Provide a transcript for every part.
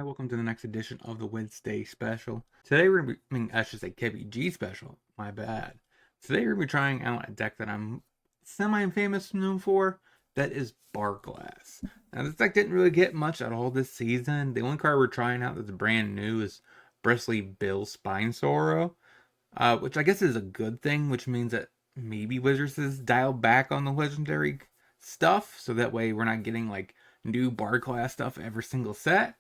Welcome to the next edition of the Wednesday special. Today we're going to be, I should say KebbieG special, my bad. Today we're going to be trying out a deck that I'm semi-famous known for, that is Barglass. Now this deck didn't really get much at all this season. The only card we're trying out that's brand new is Bristly Bill Spine Sorrow, which I guess is a good thing, which means that maybe Wizards has dialed back on the legendary stuff, so that way we're not getting like new Barglass stuff every single set.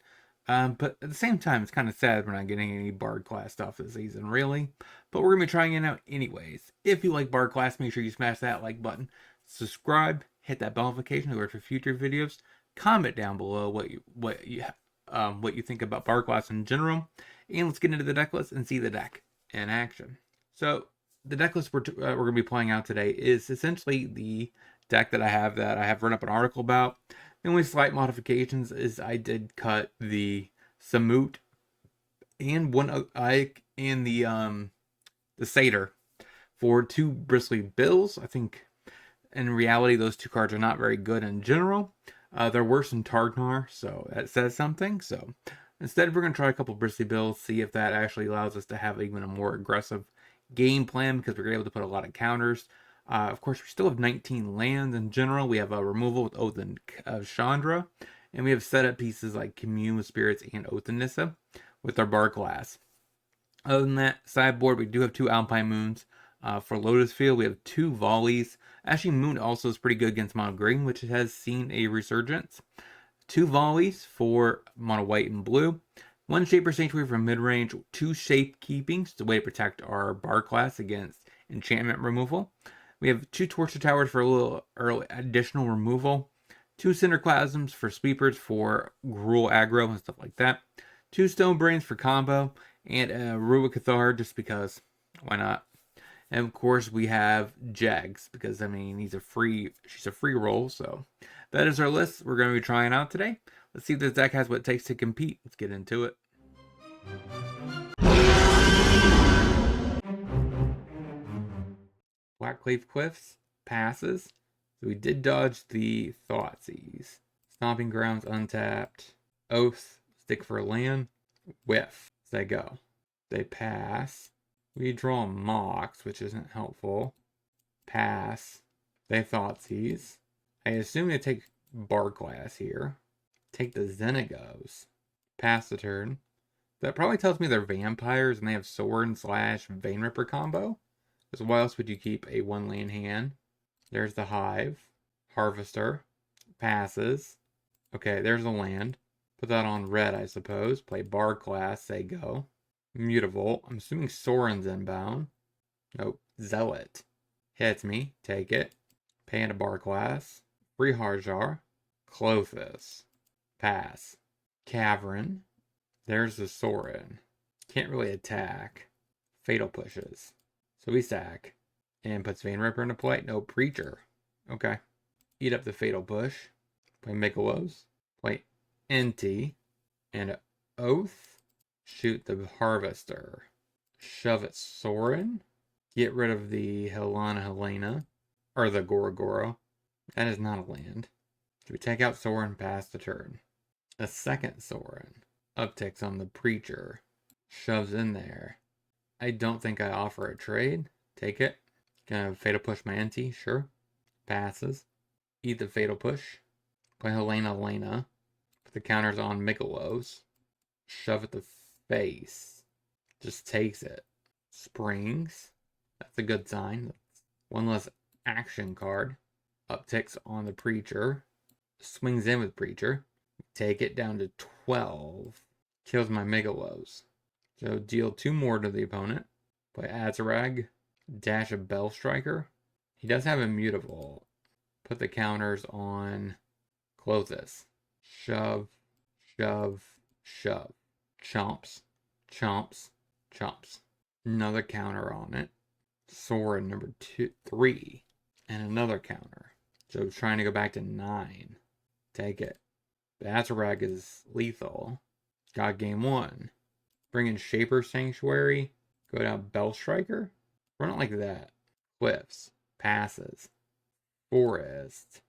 But at the same time, it's kind of sad we're not getting any Bard class stuff this season, really. But we're going to be trying it out anyways. If you like Bard class, make sure you smash that like button. Subscribe, hit that bell notification to alert for future videos. Comment down below what you think about Bard class in general. And let's get into the deck list and see the deck in action. So the deck list we're going to be playing out today is essentially the deck that I have run up an article about. The only slight modifications is I did cut the Samut and one Ike and the Satyr for two Bristly Bills. I think in reality those two cards are not very good in general. They're worse than Targnar, so that says something. So instead we're going to try a couple Bristly Bills, see if that actually allows us to have even a more aggressive game plan, because we're able to put a lot of counters. Of course, we still have 19 lands in general. We have a removal with Oath and Chandra, and we have setup pieces like Commune with Spirits and Oath and Nissa with our Barglass. Other than that, sideboard, we do have two Alpine Moons. For Lotus Field, we have two Volleys. Actually, Moon also is pretty good against Mono Green, which has seen a resurgence. Two Volleys for Mono White and Blue. One Shaper Sanctuary for mid-range. Two Shape Keepings, the way to protect our Barglass against enchantment removal. We have two Torture Towers for a little early additional removal. Two Cinderclasms for sweepers for Gruul aggro and stuff like that. Two Stone Brains for combo. And a Ruwa Cathar just because. Why not? And of course we have Jags because I mean she's a free roll. So that is our list we're going to be trying out today. Let's see if this deck has what it takes to compete. Let's get into it. Blackcleave Cliffs passes. So we did dodge the Thoughtseize. Stomping Grounds untapped. Oath, stick for a land. Whiff. They go. They pass. We draw Mox, which isn't helpful. Pass. They Thoughtseize. I assume they take Barglass here. Take the Xenagos. Pass the turn. That probably tells me they're vampires and they have Sword / Vein Ripper combo. Because why else would you keep a one land hand? There's the Hive. Harvester. Passes. Okay, there's the land. Put that on red, I suppose. Play Barglass. They go. Mutavault. I'm assuming Soren's inbound. Nope. Zealot. Hits me. Take it. Panda Barglass. Free Harjar. Clothis. Pass. Cavern. There's the Soren. Can't really attack. Fatal pushes. So we sack. And puts Vein Ripper into play. No Preacher. Okay. Eat up the Fatal Push. Play Mikolos. Play NT. And Oath. Shoot the Harvester. Shove it Soren. Get rid of the Helena. Or the Gorogoro. That is not a land. So we take out Soren, pass the turn. A second Soren. Upticks on the Preacher. Shoves in there. I don't think I offer a trade. Take it. Gonna Fatal Push my NT, sure. Passes. Eat the Fatal Push. Play Helena. Put the counters on Mikolos. Shove at the face. Just takes it. Springs. That's a good sign. One less action card. Upticks on the Preacher. Swings in with Preacher. Take it down to 12. Kills my Mikolos. So deal 2 more to the opponent. Play Azarag. Dash a Bell Striker. He does have a Mutavault. Put the counters on Clothis. Shove. Chomps. Another counter on it. Sword number 3. And another counter. So trying to go back to 9. Take it. Azarag is lethal. Got game 1. Bring in Shaper Sanctuary. Go down Bell Striker. Run it like that. Cliffs. Passes. Forest.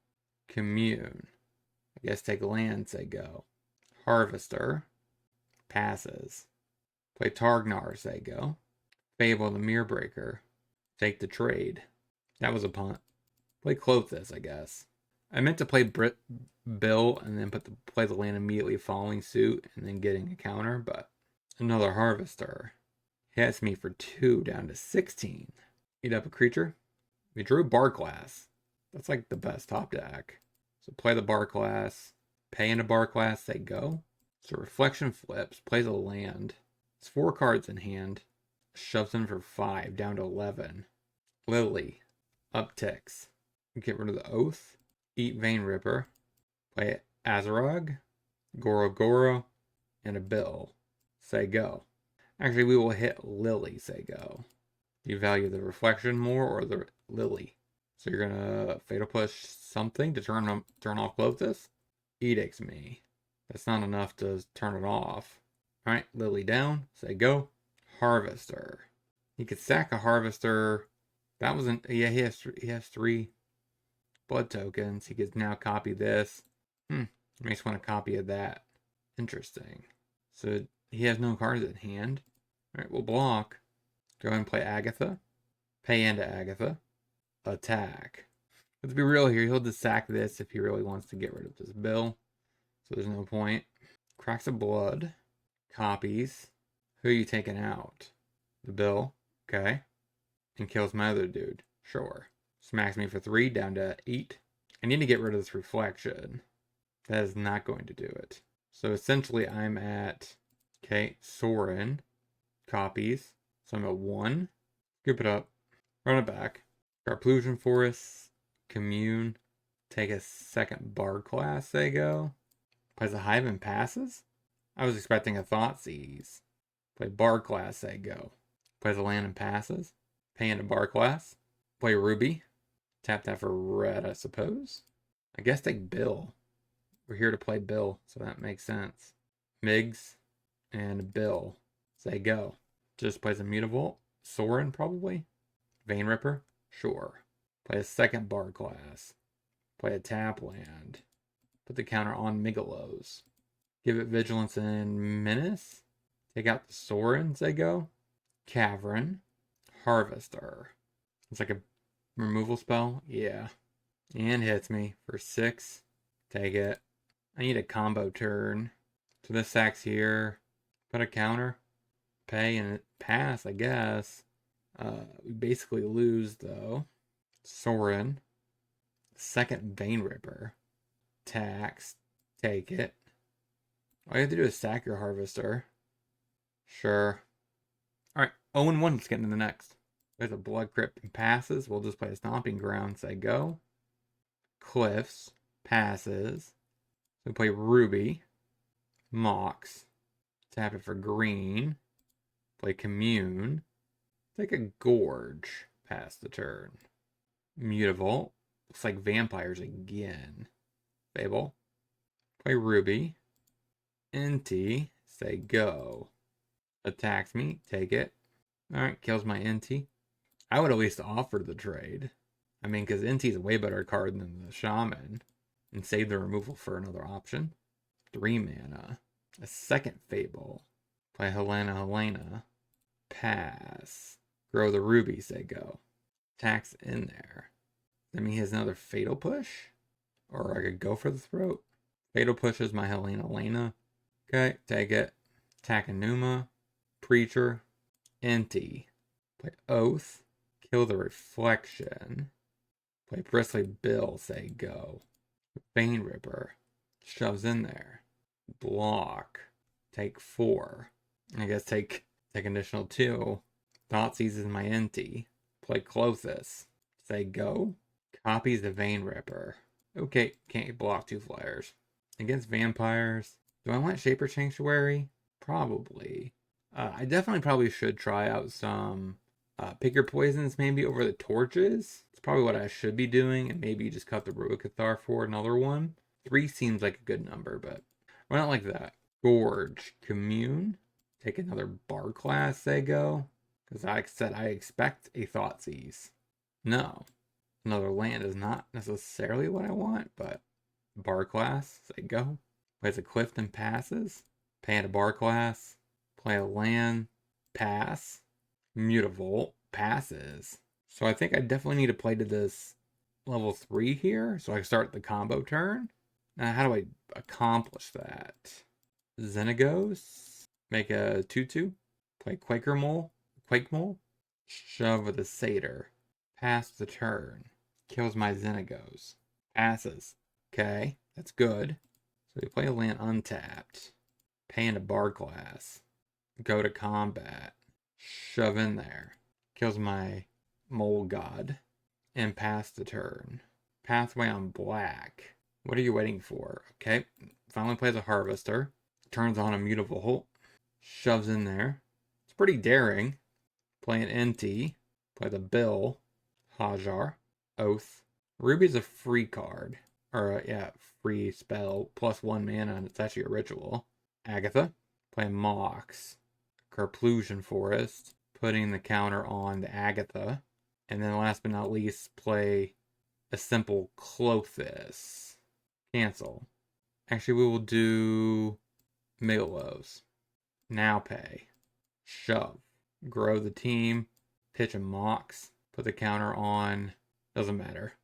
Commune. I guess take land, say go. Harvester. passes. Play Targnar, say go. Fable the Mirror Breaker. Take the trade. That was a punt. Play Clothis, I guess. I meant to play Bill and then play the land immediately following suit and then getting a counter, but another Harvester. Hits me for 2 down to 16. Eat up a creature. We drew Barclass. That's like the best top deck. So play the Barclass. Pay into Barclass, say go. So Reflection flips, plays a land. It's 4 cards in hand. Shoves in for 5, down to 11. Lily. Upticks. Get rid of the Oath. Eat Vein Ripper. Play Azarog. Goro. And a Bill. Say go. Actually, we will hit Lily, say go. Do you value the Reflection more or the Lily? So you're gonna Fatal Push something to turn off Clothis? Edicts me. That's not enough to turn it off. Alright, Lily down, say go. Harvester. He could sack a Harvester. That wasn't, yeah, he has 3 blood tokens. He could now copy this. Makes want a copy of that. Interesting. So he has no cards in hand. Alright, we'll block. Go ahead and play Agatha. Pay into Agatha. Attack. Let's be real here. He'll just sack this if he really wants to get rid of this Bill. So there's no point. Cracks of Blood. Copies. Who are you taking out? The Bill. Okay. And kills my other dude. Sure. Smacks me for 3 down to 8. I need to get rid of this Reflection. That is not going to do it. So essentially I'm at, okay, Sorin. Copies. So I'm at 1. Scoop it up. Run it back. Carplusion Forest. Commune. Take a second Bard class, they go. Plays a Hive and passes? I was expecting a Thoughtseize. Play Bard class, they go. Plays a land and passes. Pay into Bard class. Play Ruby. Tap that for red, I suppose. I guess take Bill. We're here to play Bill, so that makes sense. Migs and Bill. Say go. Just plays a Mutavault. Sorin, probably. Vein Ripper. Sure. Play a second Bard class. Play a tap land. Put the counter on Migalos. Give it Vigilance and Menace. Take out the Sorin, say go. Cavern. Harvester. It's like a removal spell. Yeah. And hits me for 6. Take it. I need a combo turn. So this sacks here. Put a counter. Pay and pass, I guess. We basically lose, though. Sorin. Second Vein Ripper. Tax. Take it. All you have to do is sack your Harvester. Sure. Alright, 0-1. Let's get into the next. There's a Blood Crypt and passes. We'll just play a Stomping Ground. Say go. Cliffs. Passes. We play Ruby. Mox. Tap it for green. Play Commune. Take a Gorge. Pass the turn. Mutavault. Looks like vampires again. Fable. Play Ruby. Inti. Say go. Attacks me. Take it. Alright, kills my Inti. I would at least offer the trade. I mean, because Inti's a way better card than the Shaman. And save the removal for another option. 3 mana. A second Fable. Play Helena. Pass. Grow the Ruby, say go. Tax in there. That means he has another Fatal Push? Or I could go for the throat. Fatal pushes my Helena. Okay, take it. Takanuma. Preacher. Inti. Play Oath. Kill the Reflection. Play Bristly Bill, say go. Vein Ripper. Shoves in there. Block. Take 4. I guess take additional 2. Thoughtseize is my Inti. Play Clothis. Say go. Copies the Vein Ripper. Okay, can't block 2 flyers. Against vampires. Do I want Shaper Sanctuary? Probably. I definitely probably should try out some Pick Your Poisons maybe over the torches. It's probably what I should be doing, and maybe just cut the Ruicathar for another one. 3 seems like a good number, but why not like that? Gorge. Commune. Take another Bard class, say go. Because I said I expect a Thoughtseize. No. Another land is not necessarily what I want, but Bard class, say go. Plays a Clifton passes. pay a bar class, play a land, pass, Mutavolt, passes. So I think I definitely need to play to this level 3 here so I can start the combo turn. Now, how do I accomplish that? Xenagos, make a 2/2, play Quaker Mole, Quake Mole, shove with a Satyr, pass the turn, kills my Xenagos, passes. Okay, that's good. So we play a land untapped, pay into bar class, go to combat, shove in there, kills my Mole God, and pass the turn. Pathway on black. What are you waiting for? Okay, finally plays a Harvester, turns on a Mutavolt, shoves in there. It's pretty daring. Play an NT, play the Bill, Hajar, Oath. Ruby's a free card, or free spell, +1 mana, and it's actually a ritual. Agatha, play Mox, Carplusion Forest, putting the counter on the Agatha. And then last but not least, play a simple Clothis. Cancel. Actually, we will do Megalos. Now pay. Shove. Grow the team. Pitch a Mox. Put the counter on. Doesn't matter.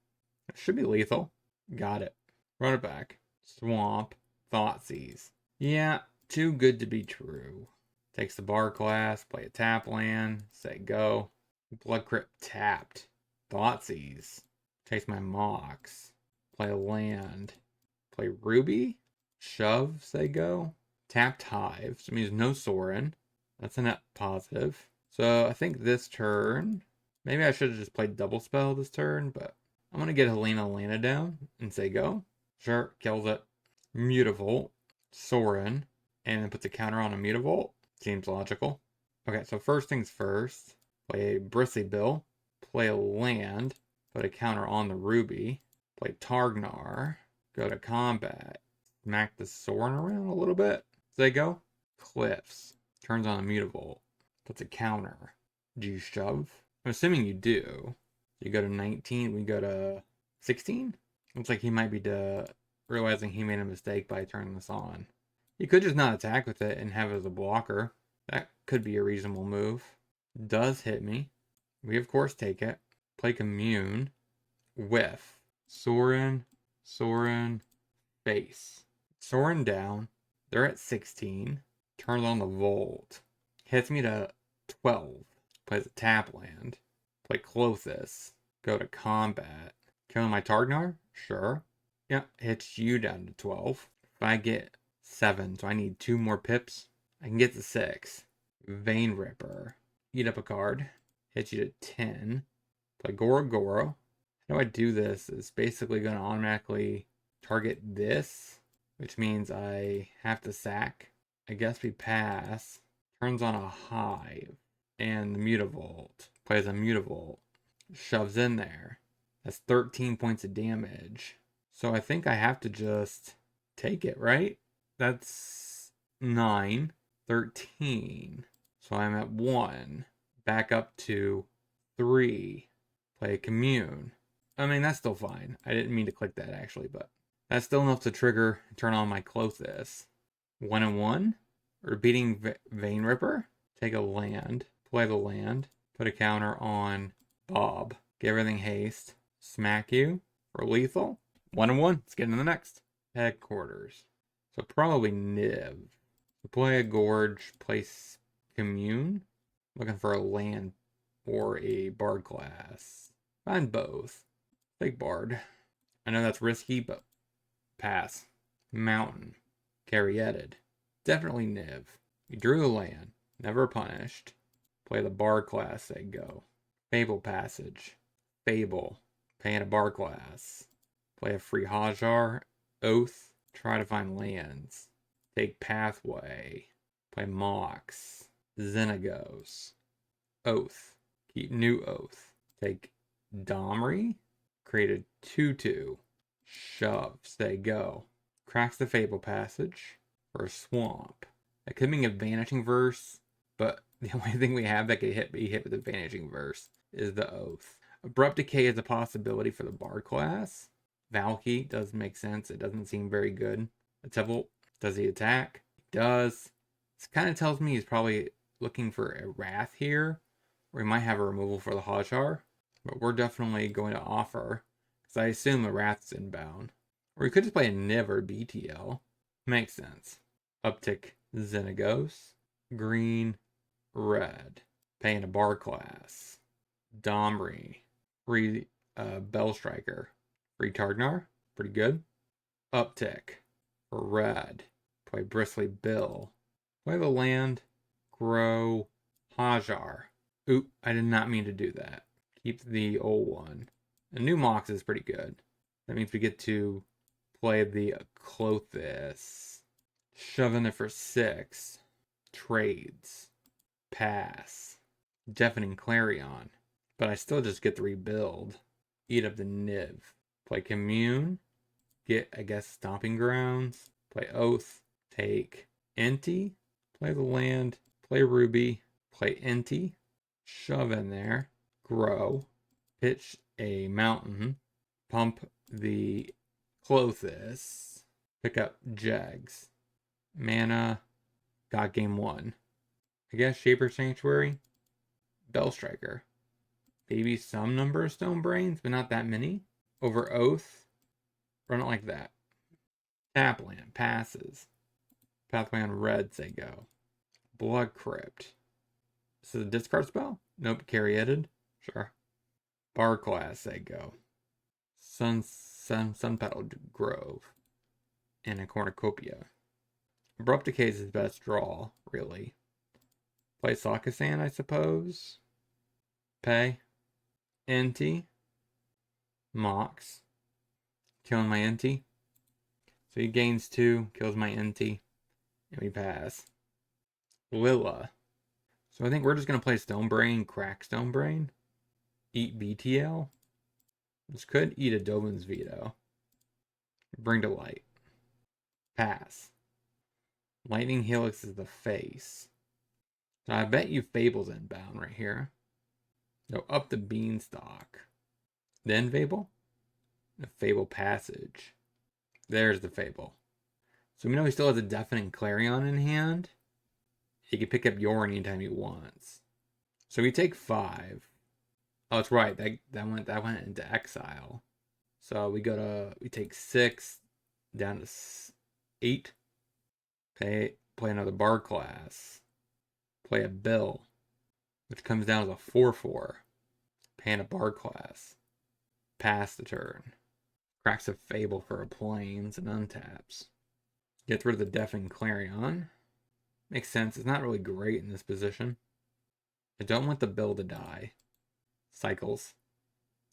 It should be lethal. Got it. Run it back. Swamp. Thoughtseize. Yeah, too good to be true. Takes the bar class. Play a tap land. Say go. Blood Crypt tapped. Thoughtseize. Takes my Mox. Play a land. Play Ruby. Shove. Say go. Tapped Hive. So it means no Sorin. That's a net positive. So I think this turn, maybe I should have just played double spell this turn, but I'm going to get Helena down and say go. Sure, kills it. Mutavolt. Sorin. And then put the counter on a Mutavolt. Seems logical. Okay, so first things first. Play Bristly Bill. Play a land. Put a counter on the Ruby. Play Targnar. Go to combat. Smack the Sorin around a little bit. Say go. Cliffs. Turns on a Mutavolt. Puts a counter. Do you shove? I'm assuming you do. You go to 19. We go to 16? Looks like he might be realizing he made a mistake by turning this on. He could just not attack with it and have it as a blocker. That could be a reasonable move. Does hit me. We of course take it. Play Commune. Whiff. Sorin. Face. Sorin down. They're at 16. Turns on the Volt. Hits me to 12. Plays a tap land. Play Clothis. Go to combat. Killing my Targnar? Sure. Yeah, hits you down to 12. If I get 7, so I need 2 more pips, I can get to 6. Vein Ripper. Eat up a card. Hits you to 10. Play Goro. How I do this is basically going to automatically target this, which means I have to sack. I guess we pass. Turns on a Hive. And the Mutavolt. Plays a Mutavolt. Shoves in there. That's 13 points of damage. So I think I have to just take it, right? That's 9. 13. So I'm at 1. Back up to 3. Play a Commune. I mean, that's still fine. I didn't mean to click that actually, but that's still enough to trigger and turn on my Clothis. 1/1. Repeating Vein Ripper. Take a land. Play the land. Put a counter on Bob. Get everything haste. Smack you for lethal. 1/1. Let's get into the next. Headquarters. So probably Niv. Play a Gorge. Place Commune. Looking for a land or a Bard class. Find both. Take Bard. I know that's risky, but pass. Mountain. Caryatid. Definitely Niv. You drew the land. Never punished. Play the Bard class. Say go. Fable Passage. Fable. Pay in a Bard class. Play a free Hajar. Oath. Try to find lands. Take Pathway. Play Mox. Xenagos. Oath. Keep new Oath. Take Domri. Create a 2/2. Shove. Say go. Cracks the Fable Passage for a swamp. That could mean a Vanishing Verse, but the only thing we have that could be hit with a Vanishing Verse is the Oath. Abrupt Decay is a possibility for the Bard class. Valky does make sense. It doesn't seem very good. A Tevil, does he attack? does. This kind of tells me he's probably looking for a Wrath here, or he might have a removal for the Hajar. But we're definitely going to offer, because I assume a Wrath's inbound. Or he could just play a Niv or BTL. Makes sense. Uptick Xenagos. Green, red. Paying a bar class. Domri. Free Bell Striker. Free Targnar. Pretty good. Uptick. For red. Play Bristly Bill. Play the land. Grow Hajar. Oop, I did not mean to do that. Keep the old one. The new Mox is pretty good. That means we get to play the Clothis. Shove in there for 6. Trades. Pass. Deafening Clarion. But I still just get to rebuild. Eat up the Niv. Play Commune. Get, I guess, Stomping Grounds. Play Oath. Take Inti. Play the land. Play Ruby. Play Inti. Shove in there. Grow. Pitch a mountain. Pump the Clothis. Pick up Jags. Mana. Got game 1. I guess Shaper Sanctuary. Bell Striker. Maybe some number of Stone Brains, but not that many. Over Oath. Run it like that. Tap land. Passes. Pathway on red, say go. Blood Crypt. This is a discard spell? Nope. Caryatid. Sure. Bar class, say go. Sun Petal Grove. And a Cornucopia. Abrupt Decay is his best draw, really. Play Sakasan, I suppose. Pay. Inti. Mox. Killing my Inti. So he gains 2, kills my Inti. And we pass. Lilla. So I think we're just going to play Stone Brain, crack Stone Brain. Eat BTL. This could eat a Dovin's Veto. Bring to light. Pass. Lightning Helix is the face. So I bet you Fable's inbound right here. Go up the Beanstalk. Then Fable. The Fable Passage. There's the Fable. So we know he still has a Deafening Clarion in hand. He can pick up Yorn anytime he wants. So we take 5. Oh, that's right. That went into exile. So we take 6 down to 8. Play another bar class. Play a Bill, which comes down as a 4/4. Paying a bar class. Pass the turn. Cracks a Fable for a plains and untaps. Get rid of the Deafening Clarion. Makes sense. It's not really great in this position. I don't want the Bill to die. Cycles.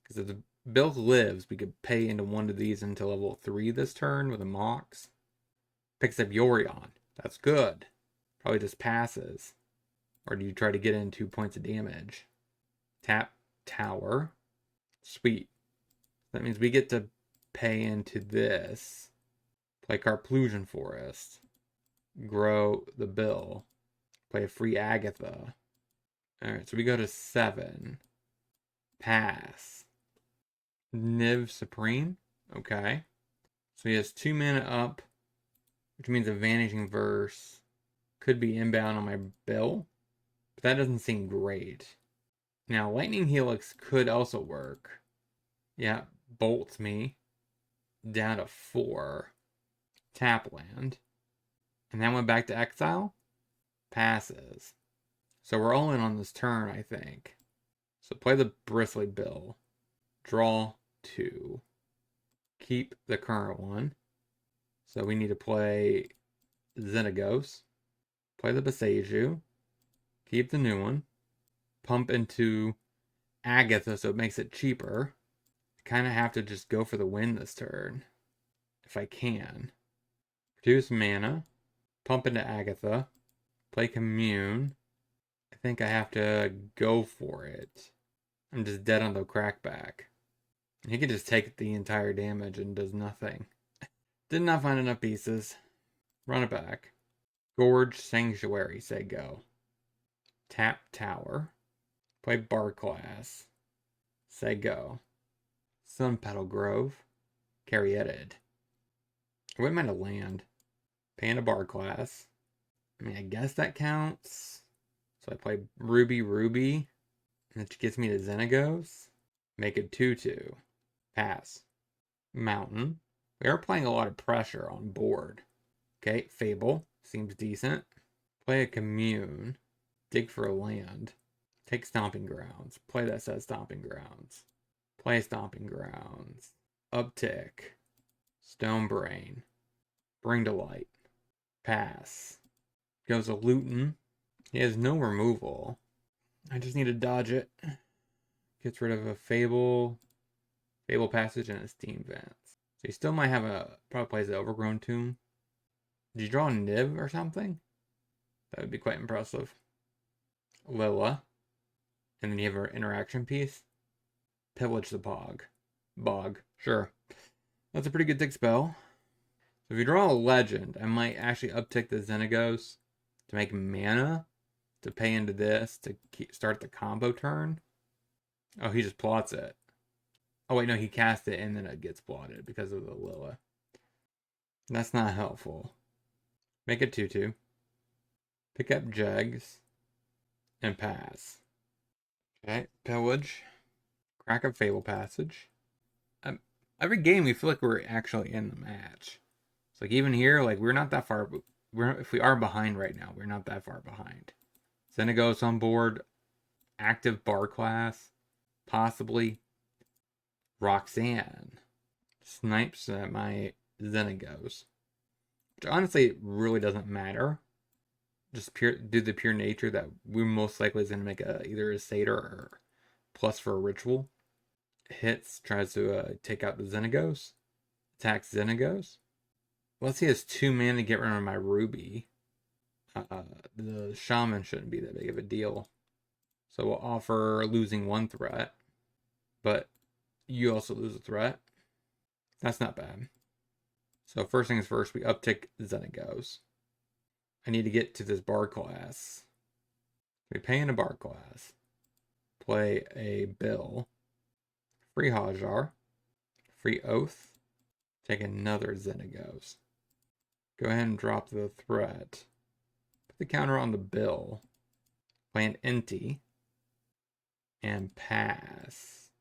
Because if the Bill lives, we could pay into one of these until level 3 this turn with a Mox. Picks up Yorion. That's good. Probably just passes. Or do you try to get in 2 points of damage? Tap Tower. Sweet. That means we get to pay into this. Play Carplusion Forest. Grow the Bill. Play a free Agatha. Alright, so we go to 7. Pass. Niv Supreme. Okay. So he has 2 mana up, which means a Vanishing Verse could be inbound on my Bill. But that doesn't seem great. Now, Lightning Helix could also work. Yeah, bolts me down to 4. Tap land. And then went back to exile. Passes. So we're all in on this turn, I think. So play the Bristly Bill. Draw 2. Keep the current one. So we need to play Xenagos. Play the Boseiju. Keep the new one. Pump into Agatha so it makes it cheaper. I kind of have to just go for the win this turn. If I can. Produce mana. Pump into Agatha. Play Commune. I think I have to go for it. I'm just dead on the crackback. He can just take the entire damage and does nothing. Did not find enough pieces. Run it back. Gorge Sanctuary, say go. Tap Tower. Play Bar Class. Say go. Sun Petal Grove. Caryatid. I wouldn't mind a land. Pay in a Bar Class. I mean, I guess that counts. So I play Ruby, Ruby, and it gets me to Xenagos. Make it 2-2. Pass. Mountain. We are playing a lot of pressure on board. Okay, Fable. Seems decent. Play a Commune. Dig for a land. Take Stomping Grounds. Play that says Stomping Grounds. Play Stomping Grounds. Uptick. Stone Brain. Bring to Light. Pass. Goes a Luton. He has no removal. I just need to dodge it. Gets rid of a Fable Passage, and a Steam Vents. So he still might have probably plays the Overgrown Tomb. Did you draw a Niv or something? That would be quite impressive. Lilla. And then you have our interaction piece. Pillage the Bog. Sure. That's a pretty good tick spell. So if you draw a legend, I might actually uptick the Xenagos to make mana to pay into this to start the combo turn. Oh, he just plots it. Oh, wait, no, he cast it and then it gets plotted because of the Lilla. That's not helpful. Make it 2-2. Pick up Jegs. And pass. Okay, Pillage. Crack a Fable Passage. Every game we feel like we're actually in the match. It's like even here, like we're not that far. If we are behind right now, we're not that far behind. Xenagos on board. Active bar class. Possibly. Roxanne. Snipes at my Xenagos. Which honestly really doesn't matter. Just due to the pure nature that we're most likely is going to make either a Satyr or plus for a ritual. Hits, tries to take out the Xenagos. Attacks Xenagos. Let's see, he has 2 mana to get rid of my Ruby. The Shaman shouldn't be that big of a deal. So we'll offer losing 1 threat. But you also lose a threat. That's not bad. So first things first, we uptick Xenagos. I need to get to this bar class. We pay in a bar class. Play a Bill. Free Hajar. Free Oath. Take another Xenagos. Go ahead and drop the threat. Put the counter on the Bill. Play an Inti. And pass.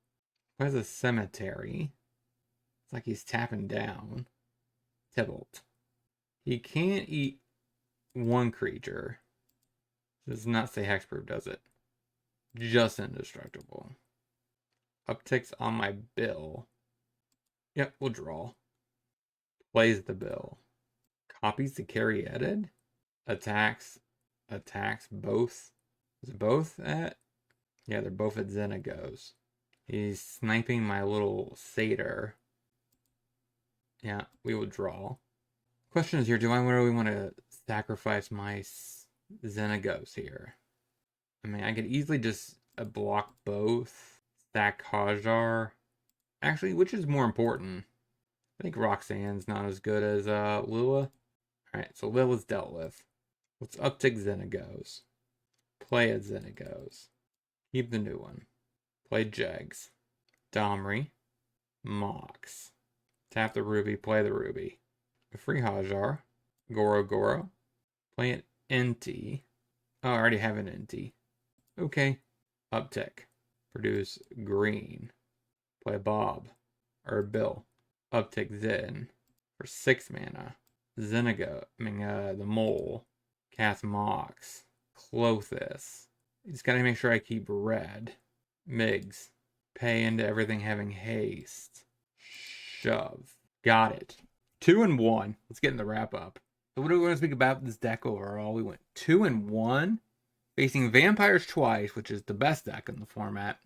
Plays a Cemetery. It's like he's tapping down. Tybalt. He can't eat 1 creature. Does not say hexproof, does it? Just indestructible. Upticks on my Bill. Yep, we'll draw. Plays the Bill. Copies the Caryatid. Attacks both. Is it both at? Yeah, they're both at Xenagos. He's sniping my little Satyr. Yeah, we will draw. Question is here, do I really want to sacrifice my Xenagos here? I mean, I could easily just block both. Stack Hajar. Actually, which is more important? I think Roxanne's not as good as Lilla. Alright, so Lilla's dealt with. Let's uptick Xenagos. Play a Xenagos. Keep the new one. Play Jegs. Domri. Mox. Tap the Ruby, play the Ruby. A free Hajar. Goro. Play an Inti. Oh, I already have an Inti. Okay. Uptick. Produce green. Play Bob. Or Bill. Uptick Zen. For 6 mana. The Mole. Cast Mox. Clothis. You just gotta make sure I keep red. Migs. Pay into everything having haste. Shove. Got it. 2-1. Let's get in the wrap up. So what do we want to speak about this deck overall? We went 2-1. Facing Vampires twice, which is the best deck in the format.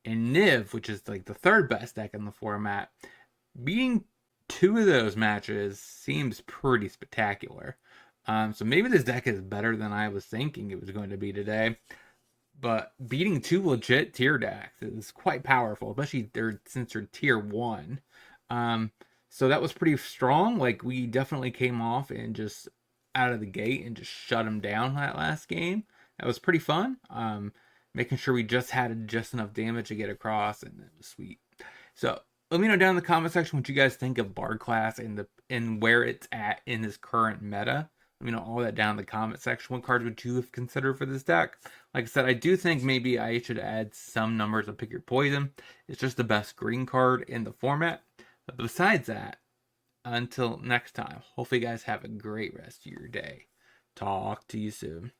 And Niv, which is like the 3rd best deck in the format. Beating 2 of those matches seems pretty spectacular. So maybe this deck is better than I was thinking it was going to be today. But beating 2 legit tier decks is quite powerful, especially since they're tier 1. So that was pretty strong. Like, we definitely came off and just out of the gate and just shut them down that last game. That was pretty fun. Making sure we just had just enough damage to get across, and it was sweet. So let me know down in the comment section what you guys think of Bard class and where it's at in this current meta. Let me know all that down in the comment section. What cards would you have considered for this deck? Like I said, I do think maybe I should add some numbers of Pick Your Poison. It's just the best green card in the format. But besides that, until next time, hopefully you guys have a great rest of your day. Talk to you soon.